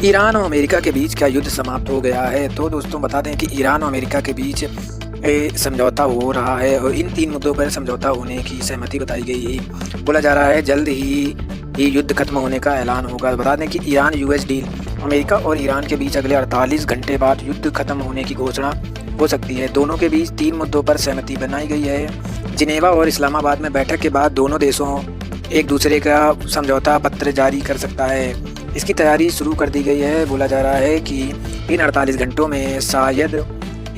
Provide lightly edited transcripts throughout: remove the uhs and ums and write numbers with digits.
Iran और America के बीच क्या युद्ध समाप्त हो गया है? तो दोस्तों बता दें कि ईरान और अमेरिका के बीच समझौता हो रहा है और इन 3 मुद्दों पर समझौता होने की सहमति बताई गई है। बोला जा रहा है जल्द ही ये युद्ध खत्म होने का ऐलान होगा। बता दें कि ईरान यूएस डील, अमेरिका और ईरान के बीच अगले 48 घंटे बाद युद्ध खत्म होने की घोषणा हो सकती है। दोनों के बीच 3 मुद्दों पर सहमति बनाई गई है। जिनेवा और इस्लामाबाद में बैठक के बाद दोनों देशों एक दूसरे का समझौता पत्र जारी कर सकता है। इसकी तैयारी शुरू कर दी गई है। बोला जा रहा है कि इन 48 घंटों में शायद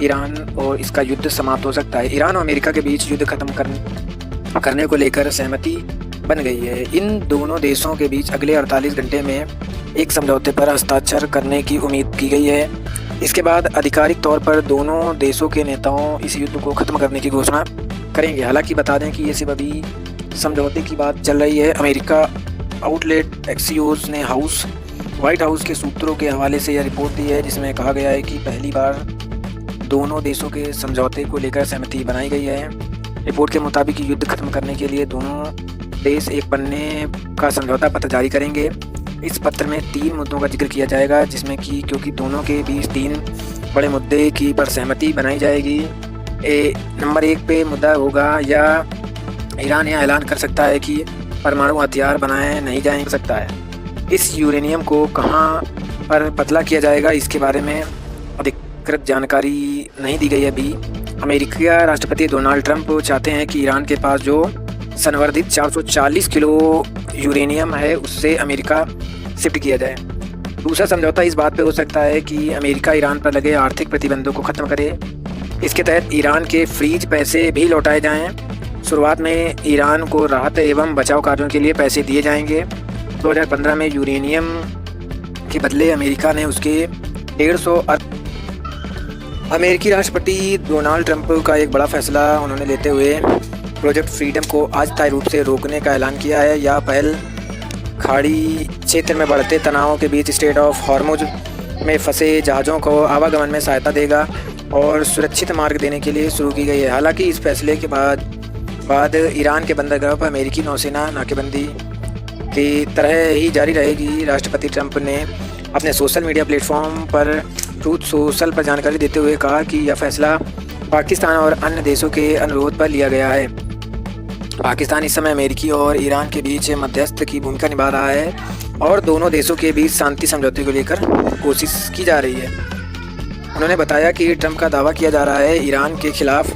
ईरान और इसका युद्ध समाप्त हो सकता है। ईरान और अमेरिका के बीच युद्ध खत्म करने को लेकर सहमति बन गई है। इन दोनों देशों के बीच अगले 48 घंटे में एक समझौते पर हस्ताक्षर करने की उम्मीद की गई है। इसके बाद आधिकारिक तौर पर दोनों देशों के नेताओं इस युद्ध को ख़त्म करने की घोषणा करेंगे। हालांकि बता दें कि ये सिर्फ अभी समझौते की बात चल रही है। अमेरिका आउटलेट एक्सियोस ने व्हाइट हाउस के सूत्रों के हवाले से यह रिपोर्ट दी है, जिसमें कहा गया है कि पहली बार दोनों देशों के समझौते को लेकर सहमति बनाई गई है। रिपोर्ट के मुताबिक युद्ध खत्म करने के लिए दोनों देश एक पन्ने का समझौता पत्र जारी करेंगे। इस पत्र में 3 मुद्दों का जिक्र किया जाएगा, जिसमें कि क्योंकि दोनों के बीच 3 बड़े मुद्दे की पर सहमति बनाई जाएगी। नंबर 1 पे मुद्दा होगा या ईरान यह ऐलान कर सकता है कि परमाणु हथियार बनाए नहीं जा सकता है। इस यूरेनियम को कहाँ पर पतला किया जाएगा, इसके बारे में अधिकृत जानकारी नहीं दी गई है अभी। अमेरिकी राष्ट्रपति डोनाल्ड ट्रंप चाहते हैं कि ईरान के पास जो संवर्धित 440 किलो यूरेनियम है उससे अमेरिका शिफ्ट किया जाए। दूसरा समझौता इस बात पे हो सकता है कि अमेरिका ईरान पर लगे आर्थिक प्रतिबंधों को ख़त्म करे। इसके तहत ईरान के फ्रीज पैसे भी लौटाए जाएं। शुरुआत में ईरान को राहत एवं बचाव कार्यों के लिए पैसे दिए जाएंगे। 2015 में यूरेनियम के बदले अमेरिका ने उसके 150 अरब। अमेरिकी राष्ट्रपति डोनाल्ड ट्रंप का एक बड़ा फैसला उन्होंने लेते हुए प्रोजेक्ट फ्रीडम को अस्थायी रूप से रोकने का ऐलान किया है। यह पहल खाड़ी क्षेत्र में बढ़ते तनावों के बीच स्ट्रेट ऑफ हॉर्मुज में फंसे जहाज़ों को आवागमन में सहायता देगा और सुरक्षित मार्ग देने के लिए शुरू की गई है। हालांकि इस फैसले के बाद ईरान के बंदरगाह पर अमेरिकी नौसेना नाकेबंदी की तरह ही जारी रहेगी। राष्ट्रपति ट्रंप ने अपने सोशल मीडिया प्लेटफॉर्म पर ट्रूथ सोशल पर जानकारी देते हुए कहा कि यह फैसला पाकिस्तान और अन्य देशों के अनुरोध पर लिया गया है। पाकिस्तान इस समय अमेरिकी और ईरान के बीच मध्यस्थ की भूमिका निभा रहा है और दोनों देशों के बीच शांति समझौते को लेकर कोशिश की जा रही है। उन्होंने बताया कि ट्रंप का दावा किया जा रहा है ईरान के खिलाफ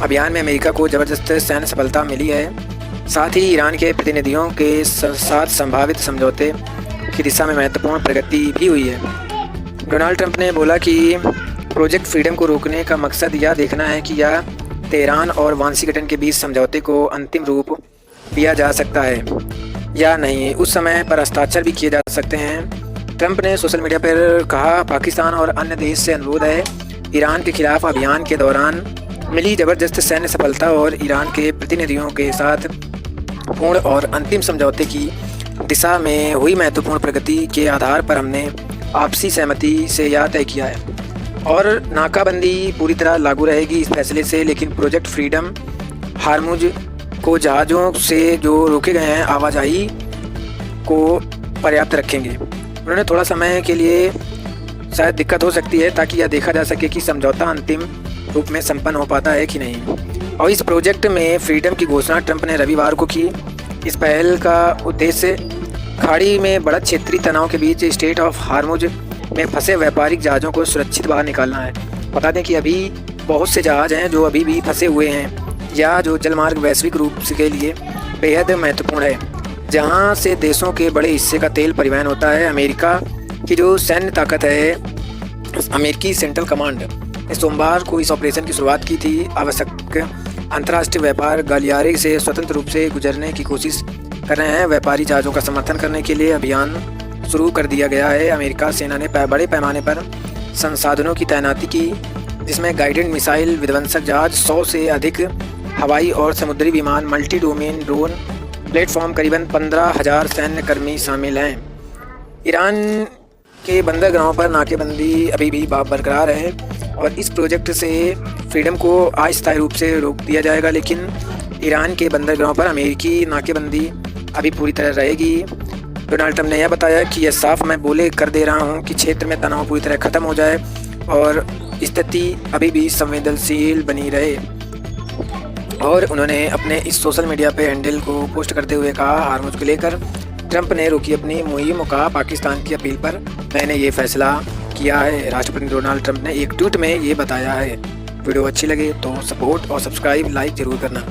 अभियान में अमेरिका को ज़बरदस्त सैन्य सफलता मिली है। साथ ही ईरान के प्रतिनिधियों के साथ संभावित समझौते की दिशा में महत्वपूर्ण प्रगति भी हुई है। डोनाल्ड ट्रंप ने बोला कि प्रोजेक्ट फ्रीडम को रोकने का मकसद यह देखना है कि यह तेहरान और वाशिंगटन के बीच समझौते को अंतिम रूप दिया जा सकता है या नहीं। उस समय पर हस्ताक्षर भी किए जा सकते हैं। ट्रंप ने सोशल मीडिया पर कहा, पाकिस्तान और अन्य देश से अनुरोध है ईरान के खिलाफ अभियान के दौरान मिली ज़बरदस्त सैन्य सफलता और ईरान के प्रतिनिधियों के साथ पूर्ण और अंतिम समझौते की दिशा में हुई महत्वपूर्ण प्रगति के आधार पर हमने आपसी सहमति से यह तय किया है और नाकाबंदी पूरी तरह लागू रहेगी इस फैसले से। लेकिन प्रोजेक्ट फ्रीडम हार्मुज को जहाज़ों से जो रोके गए हैं आवाजाही को पर्याप्त रखेंगे। उन्होंने थोड़ा समय के लिए शायद दिक्कत हो सकती है ताकि यह देखा जा सके कि समझौता अंतिम रूप में संपन्न हो पाता है कि नहीं। और इस प्रोजेक्ट में फ्रीडम की घोषणा ट्रंप ने रविवार को की। इस पहल का उद्देश्य खाड़ी में बढ़त क्षेत्रीय तनाव के बीच स्ट्रेट ऑफ हॉर्मुज में फंसे व्यापारिक जहाज़ों को सुरक्षित बाहर निकालना है। बता दें कि अभी बहुत से जहाज़ हैं जो अभी भी फंसे हुए हैं या जो जलमार्ग वैश्विक रूप से के लिए बेहद महत्वपूर्ण है, जहां से देशों के बड़े हिस्से का तेल परिवहन होता है। अमेरिका की जो सैन्य ताकत है, अमेरिकी सेंट्रल कमांड ने सोमवार को इस ऑपरेशन की शुरुआत की थी। आवश्यक अंतर्राष्ट्रीय व्यापार गलियारे से स्वतंत्र रूप से गुजरने की कोशिश कर रहे हैं। व्यापारी जहाज़ों का समर्थन करने के लिए अभियान शुरू कर दिया गया है। अमेरिका सेना ने बड़े पैमाने पर संसाधनों की तैनाती की, जिसमें गाइडेड मिसाइल विध्वंसक जहाज, 100 से अधिक हवाई और समुद्री विमान, मल्टी डोमेन ड्रोन प्लेटफॉर्म, करीबन 15,000 सैन्य कर्मी शामिल हैं। ईरान के बंदरगाहों पर नाकेबंदी अभी भी बरकरार है और इस प्रोजेक्ट से फ्रीडम को अस्थायी रूप से रोक दिया जाएगा, लेकिन ईरान के बंदरगाहों पर अमेरिकी नाकेबंदी अभी पूरी तरह रहेगी। डोनाल्ड ट्रंप ने यह बताया कि यह साफ मैं बोले कर दे रहा हूं कि क्षेत्र में तनाव पूरी तरह ख़त्म हो जाए और स्थिति अभी भी संवेदनशील बनी रहे। और उन्होंने अपने इस सोशल मीडिया पे हैंडल को पोस्ट करते हुए कहा, हार्मुज को लेकर ट्रंप ने रोकी अपनी मुहिम, कहा पाकिस्तान की अपील पर मैंने ये फैसला किया है। राष्ट्रपति डोनाल्ड ट्रंप ने एक ट्वीट में ये बताया है। वीडियो अच्छी लगे तो सपोर्ट और सब्सक्राइब लाइक ज़रूर करना।